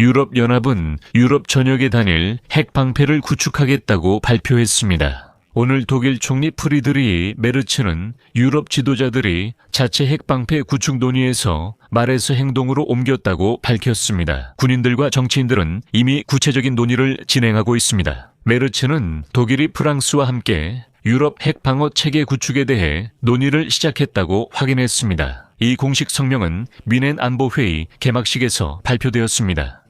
유럽연합은 유럽 전역에 다닐 핵 방패를 구축하겠다고 발표했습니다. 오늘 독일 총리 프리드리히 메르츠는 유럽 지도자들이 자체 핵방패 구축 논의에서 말에서 행동으로 옮겼다고 밝혔습니다. 군인들과 정치인들은 이미 구체적인 논의를 진행하고 있습니다. 메르츠는 독일이 프랑스와 함께 유럽 핵방어 체계 구축에 대해 논의를 시작했다고 확인했습니다. 이 공식 성명은 뮌헨 안보회의 개막식에서 발표되었습니다.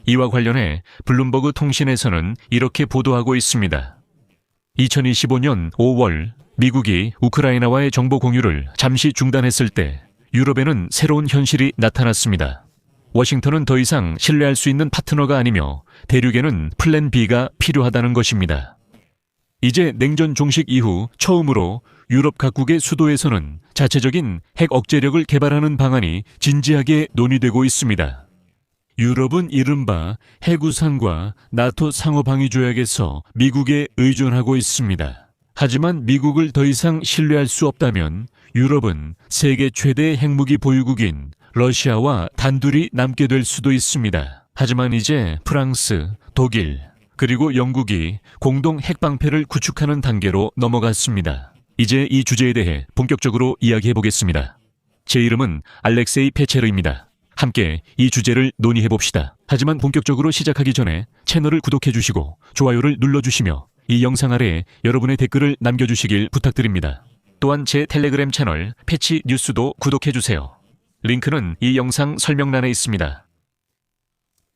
이와 관련해 블룸버그 통신에서는 이렇게 보도하고 있습니다. 2025년 5월 미국이 우크라이나와의 정보 공유를 잠시 중단했을 때 유럽에는 새로운 현실이 나타났습니다. 워싱턴은 더 이상 신뢰할 수 있는 파트너가 아니며 대륙에는 플랜 B가 필요하다는 것입니다. 이제 냉전 종식 이후 처음으로 유럽 각국의 수도에서는 자체적인 핵 억제력을 개발하는 방안이 진지하게 논의되고 있습니다. 유럽은 이른바 핵우산과 나토 상호방위조약에서 미국에 의존하고 있습니다. 하지만 미국을 더 이상 신뢰할 수 없다면 유럽은 세계 최대의 핵무기 보유국인 러시아와 단둘이 남게 될 수도 있습니다. 하지만 이제 프랑스, 독일, 그리고 영국이 공동 핵방패를 구축하는 단계로 넘어갔습니다. 이제 이 주제에 대해 본격적으로 이야기해 보겠습니다. 제 이름은 알렉세이 페체르입니다. 함께 이 주제를 논의해 봅시다. 하지만 본격적으로 시작하기 전에 채널을 구독해 주시고 좋아요를 눌러주시며 이 영상 아래에 여러분의 댓글을 남겨주시길 부탁드립니다. 또한 제 텔레그램 채널 패치 뉴스도 구독해 주세요. 링크는 이 영상 설명란에 있습니다.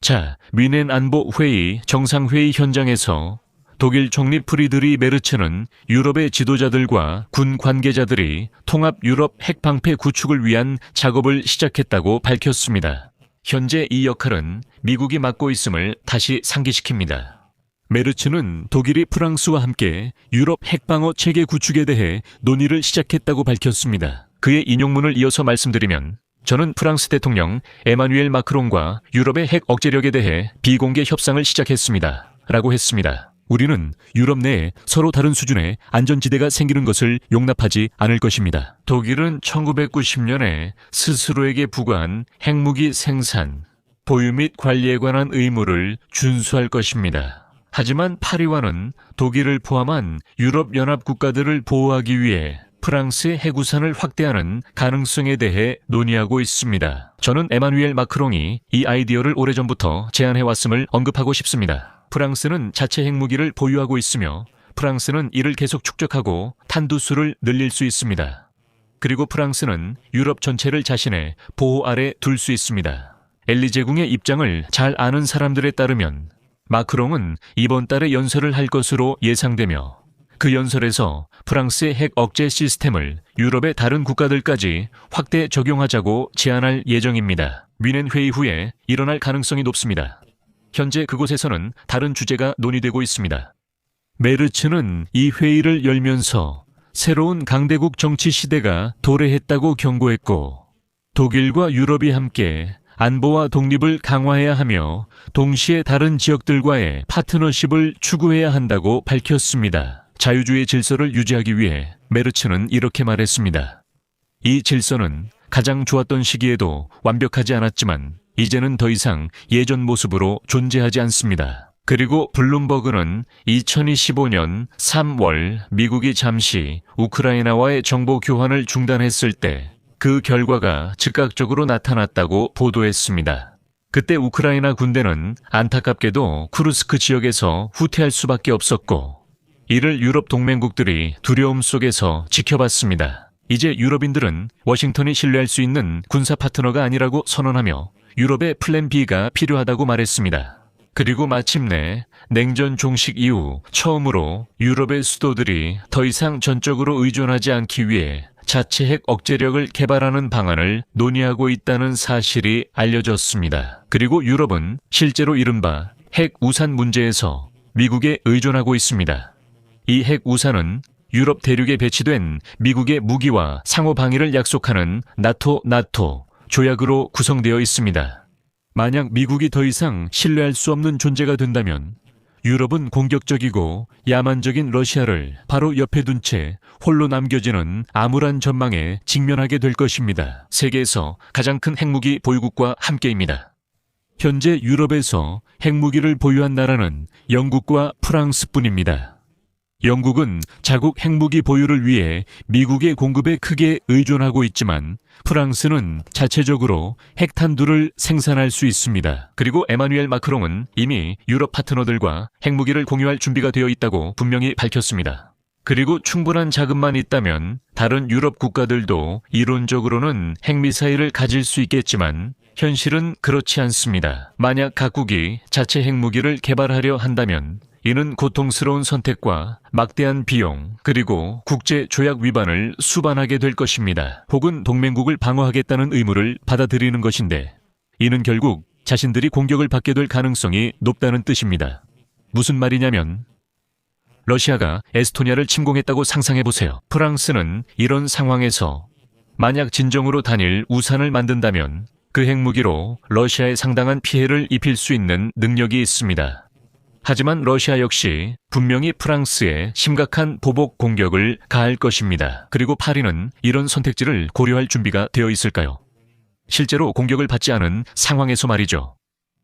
자, 뮌헨 안보회의 정상회의 현장에서 독일 총리 프리드리히 메르츠는 유럽의 지도자들과 군 관계자들이 통합 유럽 핵방패 구축을 위한 작업을 시작했다고 밝혔습니다. 현재 이 역할은 미국이 맡고 있음을 다시 상기시킵니다. 메르츠는 독일이 프랑스와 함께 유럽 핵방어 체계 구축에 대해 논의를 시작했다고 밝혔습니다. 그의 인용문을 이어서 말씀드리면 저는 프랑스 대통령 에마뉘엘 마크롱과 유럽의 핵 억제력에 대해 비공개 협상을 시작했습니다. 라고 했습니다. 우리는 유럽 내에 서로 다른 수준의 안전지대가 생기는 것을 용납하지 않을 것입니다. 독일은 1990년에 스스로에게 부과한 핵무기 생산, 보유 및 관리에 관한 의무를 준수할 것입니다. 하지만 파리와는 독일을 포함한 유럽연합 국가들을 보호하기 위해 프랑스의 핵우산을 확대하는 가능성에 대해 논의하고 있습니다. 저는 에마뉘엘 마크롱이 이 아이디어를 오래전부터 제안해왔음을 언급하고 싶습니다. 프랑스는 자체 핵무기를 보유하고 있으며 프랑스는 이를 계속 축적하고 탄두수를 늘릴 수 있습니다. 그리고 프랑스는 유럽 전체를 자신의 보호 아래 둘 수 있습니다. 엘리제궁의 입장을 잘 아는 사람들에 따르면 마크롱은 이번 달에 연설을 할 것으로 예상되며 그 연설에서 프랑스의 핵 억제 시스템을 유럽의 다른 국가들까지 확대 적용하자고 제안할 예정입니다. 뮌헨 회의 후에 일어날 가능성이 높습니다. 현재 그곳에서는 다른 주제가 논의되고 있습니다. 메르츠는 이 회의를 열면서 새로운 강대국 정치 시대가 도래했다고 경고했고 독일과 유럽이 함께 안보와 독립을 강화해야 하며 동시에 다른 지역들과의 파트너십을 추구해야 한다고 밝혔습니다. 자유주의 질서를 유지하기 위해 메르츠는 이렇게 말했습니다. 이 질서는 가장 좋았던 시기에도 완벽하지 않았지만 이제는 더 이상 예전 모습으로 존재하지 않습니다. 그리고 블룸버그는 2025년 3월 미국이 잠시 우크라이나와의 정보 교환을 중단했을 때 그 결과가 즉각적으로 나타났다고 보도했습니다. 그때 우크라이나 군대는 안타깝게도 쿠르스크 지역에서 후퇴할 수밖에 없었고 이를 유럽 동맹국들이 두려움 속에서 지켜봤습니다. 이제 유럽인들은 워싱턴이 신뢰할 수 있는 군사 파트너가 아니라고 선언하며 유럽의 플랜 B가 필요하다고 말했습니다. 그리고 마침내 냉전 종식 이후 처음으로 유럽의 수도들이 더 이상 전적으로 의존하지 않기 위해 자체 핵 억제력을 개발하는 방안을 논의하고 있다는 사실이 알려졌습니다. 그리고 유럽은 실제로 이른바 핵 우산 문제에서 미국에 의존하고 있습니다. 이 핵 우산은 유럽 대륙에 배치된 미국의 무기와 상호 방위를 약속하는 나토 조약으로 구성되어 있습니다. 만약 미국이 더 이상 신뢰할 수 없는 존재가 된다면 유럽은 공격적이고 야만적인 러시아를 바로 옆에 둔 채 홀로 남겨지는 암울한 전망에 직면하게 될 것입니다. 세계에서 가장 큰 핵무기 보유국과 함께입니다. 현재 유럽에서 핵무기를 보유한 나라는 영국과 프랑스뿐입니다. 영국은 자국 핵무기 보유를 위해 미국의 공급에 크게 의존하고 있지만 프랑스는 자체적으로 핵탄두를 생산할 수 있습니다. 그리고 에마누엘 마크롱은 이미 유럽 파트너들과 핵무기를 공유할 준비가 되어 있다고 분명히 밝혔습니다. 그리고 충분한 자금만 있다면 다른 유럽 국가들도 이론적으로는 핵미사일을 가질 수 있겠지만 현실은 그렇지 않습니다. 만약 각국이 자체 핵무기를 개발하려 한다면 이는 고통스러운 선택과 막대한 비용, 그리고 국제 조약 위반을 수반하게 될 것입니다. 혹은 동맹국을 방어하겠다는 의무를 받아들이는 것인데 이는 결국 자신들이 공격을 받게 될 가능성이 높다는 뜻입니다. 무슨 말이냐면 러시아가 에스토니아를 침공했다고 상상해보세요. 프랑스는 이런 상황에서 만약 진정으로 단일 우산을 만든다면 그 핵무기로 러시아에 상당한 피해를 입힐 수 있는 능력이 있습니다. 하지만 러시아 역시 분명히 프랑스에 심각한 보복 공격을 가할 것입니다. 그리고 파리는 이런 선택지를 고려할 준비가 되어 있을까요? 실제로 공격을 받지 않은 상황에서 말이죠.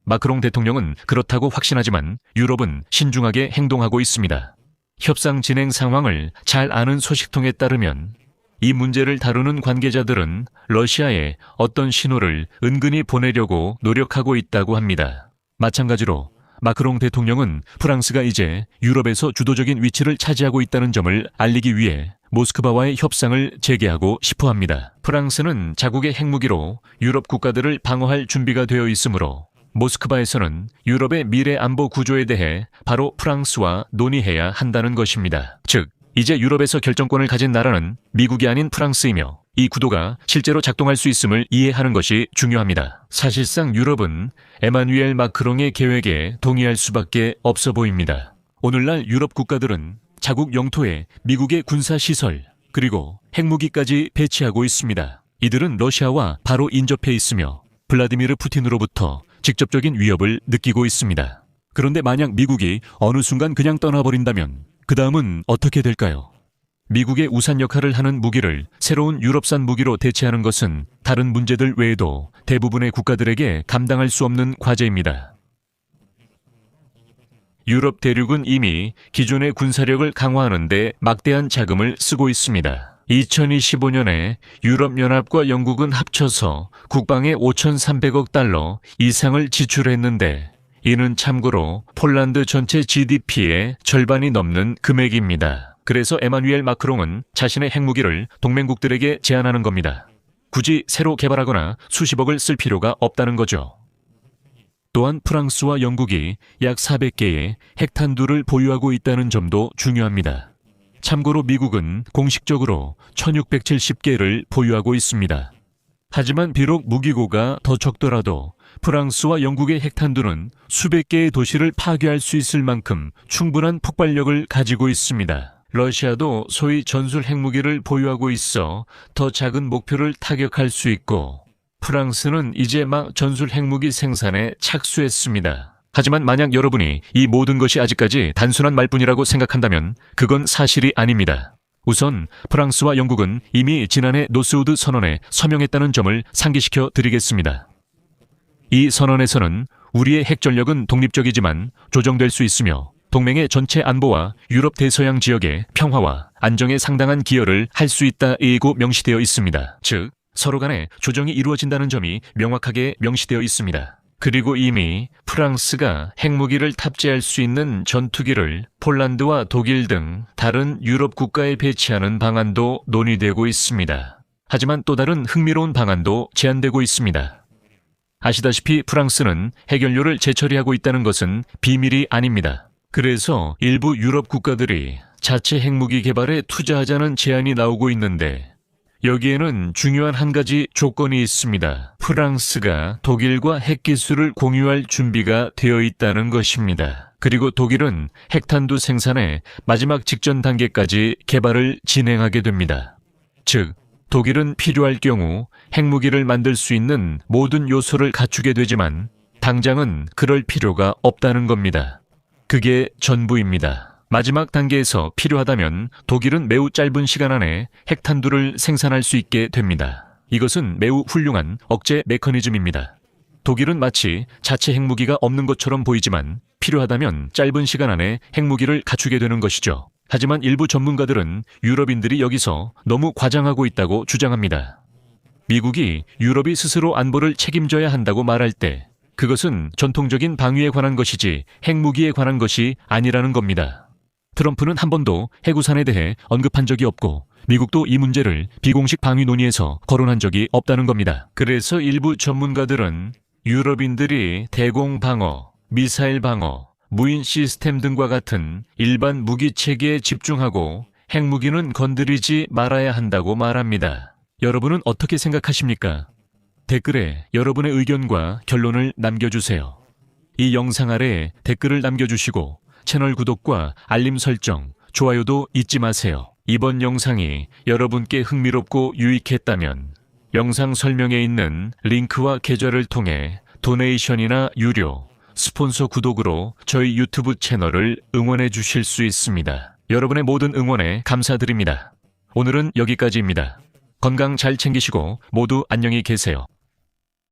마크롱 대통령은 그렇다고 확신하지만 유럽은 신중하게 행동하고 있습니다. 협상 진행 상황을 잘 아는 소식통에 따르면 이 문제를 다루는 관계자들은 러시아에 어떤 신호를 은근히 보내려고 노력하고 있다고 합니다. 마찬가지로 마크롱 대통령은 프랑스가 이제 유럽에서 주도적인 위치를 차지하고 있다는 점을 알리기 위해 모스크바와의 협상을 재개하고 싶어 합니다. 프랑스는 자국의 핵무기로 유럽 국가들을 방어할 준비가 되어 있으므로 모스크바에서는 유럽의 미래 안보 구조에 대해 바로 프랑스와 논의해야 한다는 것입니다. 즉, 이제 유럽에서 결정권을 가진 나라는 미국이 아닌 프랑스이며 이 구도가 실제로 작동할 수 있음을 이해하는 것이 중요합니다. 사실상 유럽은 에마누엘 마크롱의 계획에 동의할 수밖에 없어 보입니다. 오늘날 유럽 국가들은 자국 영토에 미국의 군사시설 그리고 핵무기까지 배치하고 있습니다. 이들은 러시아와 바로 인접해 있으며 블라디미르 푸틴으로부터 직접적인 위협을 느끼고 있습니다. 그런데 만약 미국이 어느 순간 그냥 떠나버린다면 그 다음은 어떻게 될까요? 미국의 우산 역할을 하는 무기를 새로운 유럽산 무기로 대체하는 것은 다른 문제들 외에도 대부분의 국가들에게 감당할 수 없는 과제입니다. 유럽 대륙은 이미 기존의 군사력을 강화하는 데 막대한 자금을 쓰고 있습니다. 2025년에 유럽연합과 영국은 합쳐서 국방에 5,300억 달러 이상을 지출했는데 이는 참고로 폴란드 전체 GDP의 절반이 넘는 금액입니다. 그래서 에마누엘 마크롱은 자신의 핵무기를 동맹국들에게 제안하는 겁니다. 굳이 새로 개발하거나 수십억을 쓸 필요가 없다는 거죠. 또한 프랑스와 영국이 약 400개의 핵탄두를 보유하고 있다는 점도 중요합니다. 참고로 미국은 공식적으로 1670개를 보유하고 있습니다. 하지만 비록 무기고가 더 적더라도 프랑스와 영국의 핵탄두는 수백 개의 도시를 파괴할 수 있을 만큼 충분한 폭발력을 가지고 있습니다. 러시아도 소위 전술 핵무기를 보유하고 있어 더 작은 목표를 타격할 수 있고 프랑스는 이제 막 전술 핵무기 생산에 착수했습니다. 하지만 만약 여러분이 이 모든 것이 아직까지 단순한 말뿐이라고 생각한다면 그건 사실이 아닙니다. 우선 프랑스와 영국은 이미 지난해 노스우드 선언에 서명했다는 점을 상기시켜 드리겠습니다. 이 선언에서는 우리의 핵전력은 독립적이지만 조정될 수 있으며 동맹의 전체 안보와 유럽 대서양 지역의 평화와 안정에 상당한 기여를 할 수 있다고 명시되어 있습니다. 즉, 서로 간에 조정이 이루어진다는 점이 명확하게 명시되어 있습니다. 그리고 이미 프랑스가 핵무기를 탑재할 수 있는 전투기를 폴란드와 독일 등 다른 유럽 국가에 배치하는 방안도 논의되고 있습니다. 하지만 또 다른 흥미로운 방안도 제안되고 있습니다. 아시다시피 프랑스는 핵연료를 재처리하고 있다는 것은 비밀이 아닙니다. 그래서 일부 유럽 국가들이 자체 핵무기 개발에 투자하자는 제안이 나오고 있는데 여기에는 중요한 한 가지 조건이 있습니다. 프랑스가 독일과 핵기술을 공유할 준비가 되어 있다는 것입니다. 그리고 독일은 핵탄두 생산의 마지막 직전 단계까지 개발을 진행하게 됩니다. 즉, 독일은 필요할 경우 핵무기를 만들 수 있는 모든 요소를 갖추게 되지만 당장은 그럴 필요가 없다는 겁니다. 그게 전부입니다. 마지막 단계에서 필요하다면 독일은 매우 짧은 시간 안에 핵탄두를 생산할 수 있게 됩니다. 이것은 매우 훌륭한 억제 메커니즘입니다. 독일은 마치 자체 핵무기가 없는 것처럼 보이지만 필요하다면 짧은 시간 안에 핵무기를 갖추게 되는 것이죠. 하지만 일부 전문가들은 유럽인들이 여기서 너무 과장하고 있다고 주장합니다. 미국이 유럽이 스스로 안보를 책임져야 한다고 말할 때 그것은 전통적인 방위에 관한 것이지 핵무기에 관한 것이 아니라는 겁니다. 트럼프는 한 번도 해구산에 대해 언급한 적이 없고 미국도 이 문제를 비공식 방위 논의에서 거론한 적이 없다는 겁니다. 그래서 일부 전문가들은 유럽인들이 대공 방어, 미사일 방어, 무인 시스템 등과 같은 일반 무기 체계에 집중하고 핵무기는 건드리지 말아야 한다고 말합니다. 여러분은 어떻게 생각하십니까? 댓글에 여러분의 의견과 결론을 남겨주세요. 이 영상 아래 댓글을 남겨주시고 채널 구독과 알림 설정, 좋아요도 잊지 마세요. 이번 영상이 여러분께 흥미롭고 유익했다면 영상 설명에 있는 링크와 계좌를 통해 도네이션이나 유료, 스폰서 구독으로 저희 유튜브 채널을 응원해 주실 수 있습니다. 여러분의 모든 응원에 감사드립니다. 오늘은 여기까지입니다. 건강 잘 챙기시고 모두 안녕히 계세요.